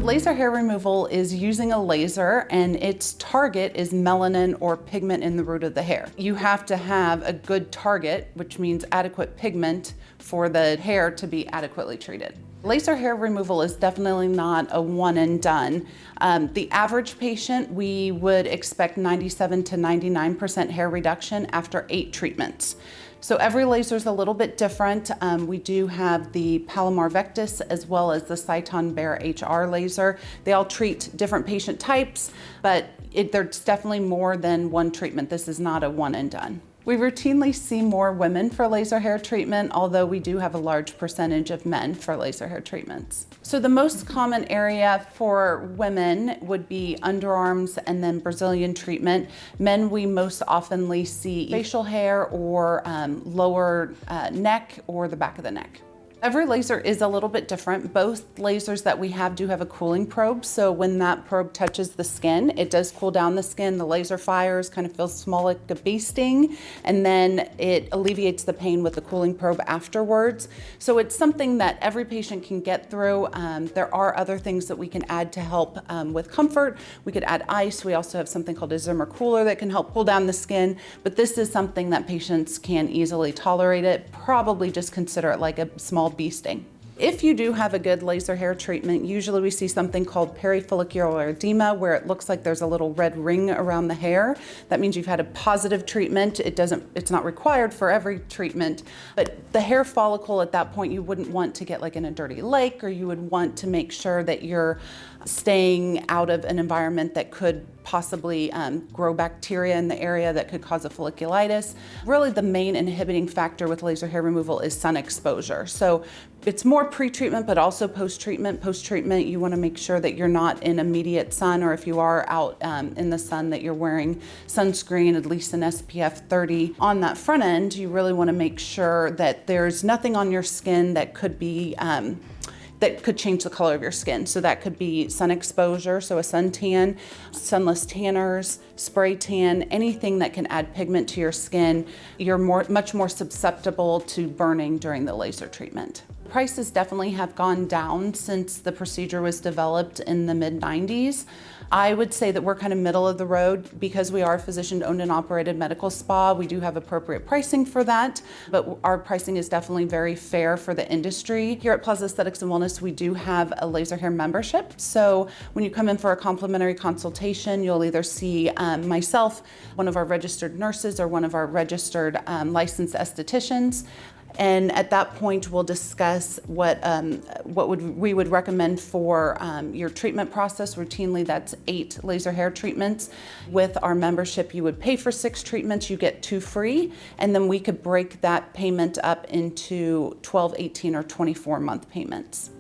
laser hair removal is using a laser, and its target is melanin or pigment in the root of the hair. You have to have a good target, which means adequate pigment, for the hair to be adequately treated. Laser hair removal is definitely not a one and done. The average patient, we would expect 97 to 99% hair reduction after 8 treatments. So every laser is a little bit different. We do have the Palomar Vectis as well as the Cyton Bear HR laser. They all treat different patient types, but there's definitely more than one treatment. This is not a one and done. We routinely see more women for laser hair treatment, although we do have a large percentage of men for laser hair treatments. So the most common area for women would be underarms and then Brazilian treatment. Men, we most oftenly see facial hair or lower neck or the back of the neck. Every laser is a little bit different. Both lasers that we have do have a cooling probe, so when that probe touches the skin, it does cool down the skin. The laser fires, kind of feels small like a bee sting, and then it alleviates the pain with the cooling probe afterwards. So it's something that every patient can get through. There are other things that we can add to help with comfort. We could add ice. We also have something called a Zimmer cooler that can help cool down the skin, but this is something that patients can easily tolerate it. Probably just consider it like a small bee sting. If you do have a good laser hair treatment, usually we see something called perifollicular edema, where it looks like there's a little red ring around the hair. That means you've had a positive treatment. It's not required for every treatment, but the hair follicle at that point, you wouldn't want to get like in a dirty lake, or you would want to make sure that you're staying out of an environment that could possibly grow bacteria in the area that could cause a folliculitis. Really, the main inhibiting factor with laser hair removal is sun exposure. So it's more pre-treatment, but also post-treatment. Post-treatment, you want to make sure that you're not in immediate sun, or if you are out in the sun, that you're wearing sunscreen, at least an SPF 30. On that front end, you really want to make sure that there's nothing on your skin that could be that could change the color of your skin. So that could be sun exposure, so a suntan, sunless tanners, spray tan, anything that can add pigment to your skin. You're much more susceptible to burning during the laser treatment. Prices definitely have gone down since the procedure was developed in the mid-90s. I would say that we're kind of middle of the road because we are a physician-owned and operated medical spa. We do have appropriate pricing for that, but our pricing is definitely very fair for the industry. Here at Plaza Aesthetics and Wellness, we do have a laser hair membership. So when you come in for a complimentary consultation, you'll either see myself, one of our registered nurses, or one of our registered licensed estheticians. And at that point, we'll discuss what we would recommend for your treatment process. Routinely, that's 8 laser hair treatments. With our membership, you would pay for 6 treatments, you get 2 free, and then we could break that payment up into 12, 18, or 24-month payments.